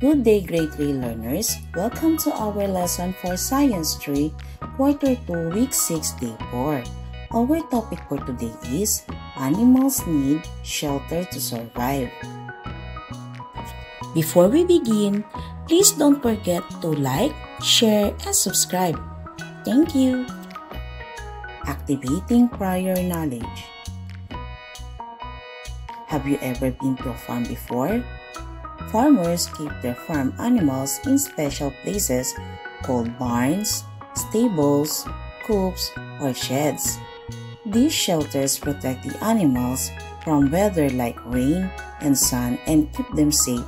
Good day, grade 3 learners. Welcome to our lesson for Science 3, Quarter 2, Week 6, Day 4. Our topic for today is Animals Need Shelter to Survive. Before we begin, please don't forget to like, share, and subscribe. Thank you. Activating prior knowledge. Have you ever been to a farm before? Farmers keep their farm animals in special places called barns, stables, coops, or sheds. These shelters protect the animals from weather like rain and sun and keep them safe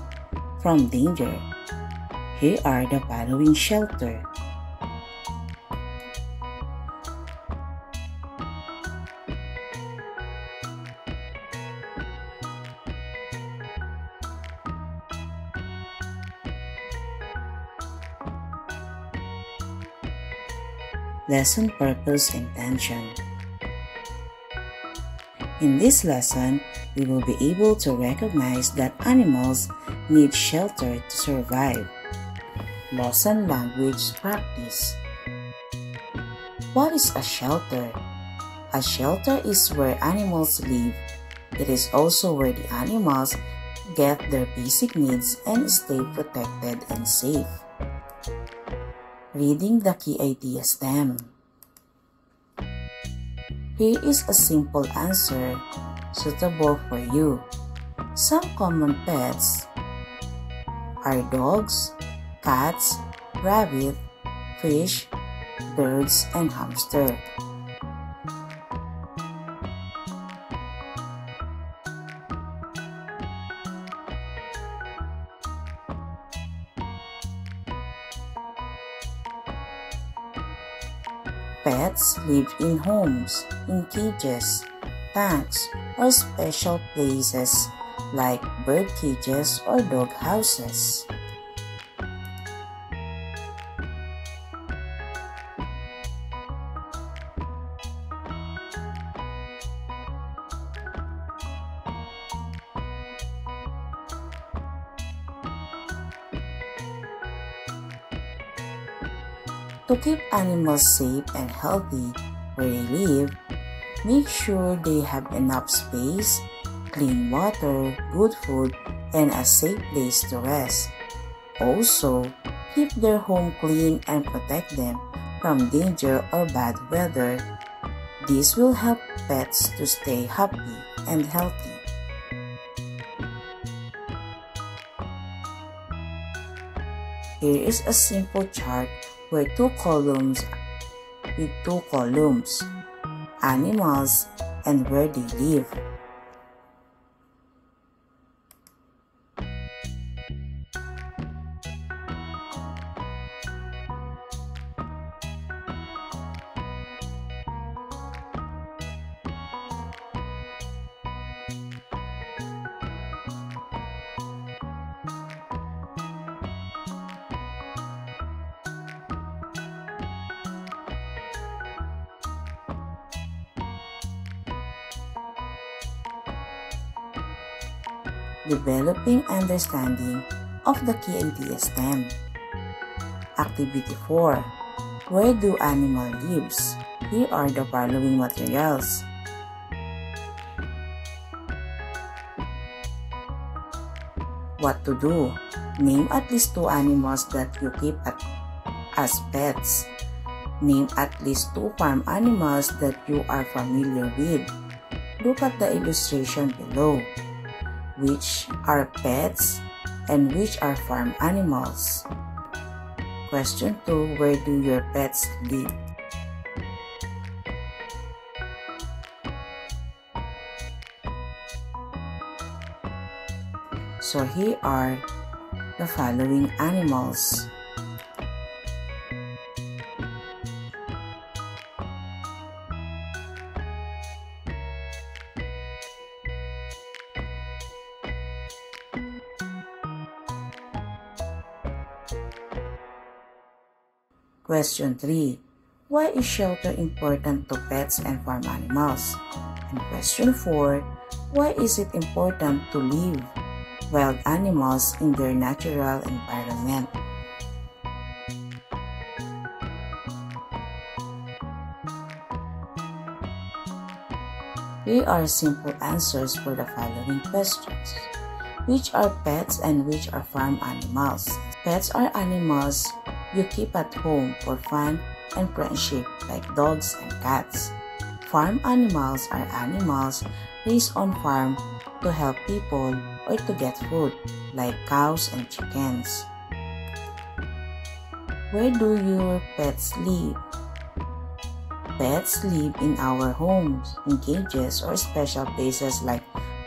from danger. Here are the following shelters. Lesson Purpose and Intention. In this lesson, we will be able to recognize that animals need shelter to survive. Lesson Language Practice. What is a shelter? A shelter is where animals live. It is also where the animals get their basic needs and stay protected and safe. Reading the key idea stem. Here is a simple answer suitable for you. Some common pets are dogs, cats, rabbit, fish, birds, and hamster. Pets live in homes, in cages, tanks, or special places like bird cages or dog houses. To keep animals safe and healthy where they live, make sure they have enough space, clean water, good food, and a safe place to rest. Also, keep their home clean and protect them from danger or bad weather. This will help pets to stay happy and healthy. Here is a simple chart with two columns, animals and where they live. Developing understanding of the key idea stem. Activity 4. Where do animals live? Here are the following materials. What to do? Name at least 2 animals that you keep as pets. Name at least 2 farm animals that you are familiar with. Look at the illustration below. Which are pets and which are farm animals? Question 2. Where do your pets live? So here are the following animals. Question 3. Why is shelter important to pets and farm animals? And question 4. Why is it important to live wild animals in their natural environment. Here are simple answers for the following questions. Which are pets and which are farm animals? Pets are animals you keep at home for fun and friendship, like dogs and cats. Farm animals are animals raised on farm to help people or to get food, like cows and chickens. Where do your pets live? Pets live in our homes, in cages or special places like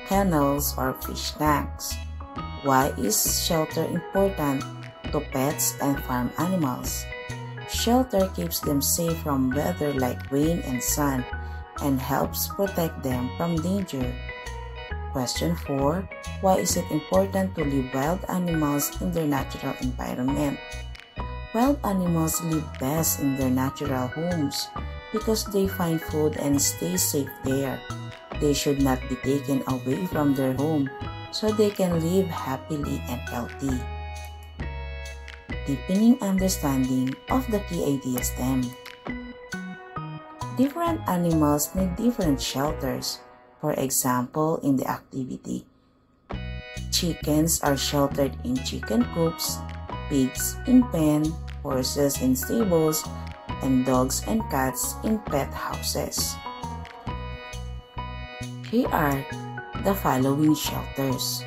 kennels or fish tanks. Why is shelter important to pets and farm animals? Shelter keeps them safe from weather like rain and sun and helps protect them from danger. Question 4. Why is it important to leave wild animals in their natural environment? Wild animals live best in their natural homes because they find food and stay safe there. They should not be taken away from their home so they can live happily and healthy. Deepening understanding of the key ideas STEM. Different animals need different shelters. For example, in the activity, chickens are sheltered in chicken coops, pigs in pen, horses in stables, and dogs and cats in pet houses. Here are the following shelters.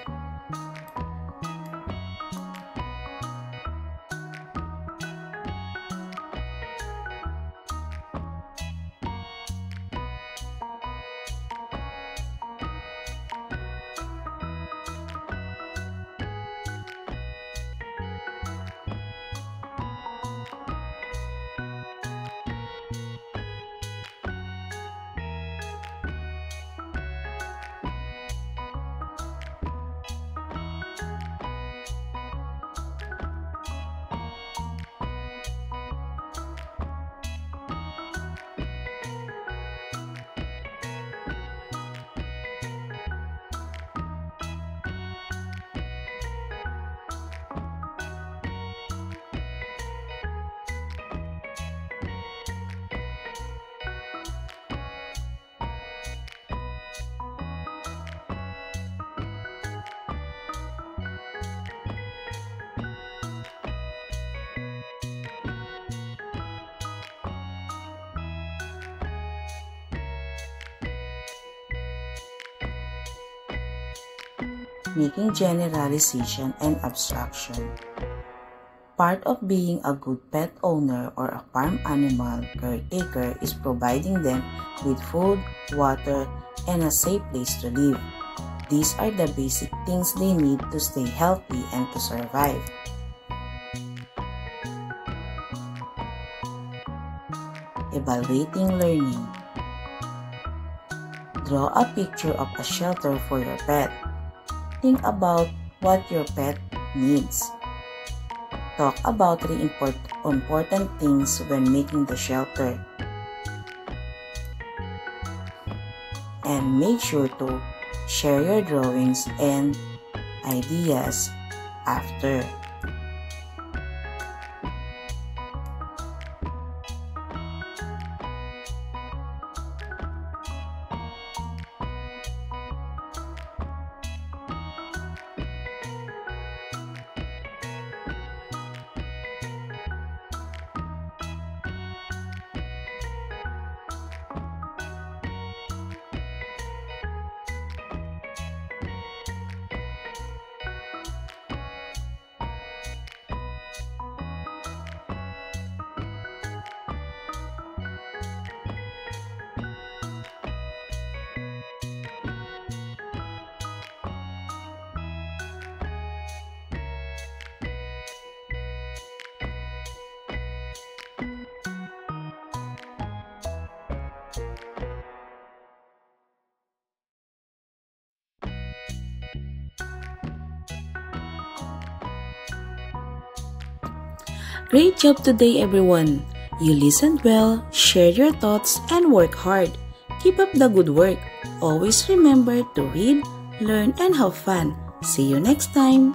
Making generalization and abstraction. Part of being a good pet owner or a farm animal caretaker is providing them with food, water, and a safe place to live. These are the basic things they need to stay healthy and to survive. Evaluating learning. Draw a picture of a shelter for your pet. Think about what your pet needs. Talk about the important things when making the shelter. And make sure to share your drawings and ideas after. Great job today, everyone! You listened well, shared your thoughts, and worked hard. Keep up the good work. Always remember to read, learn, and have fun. See you next time!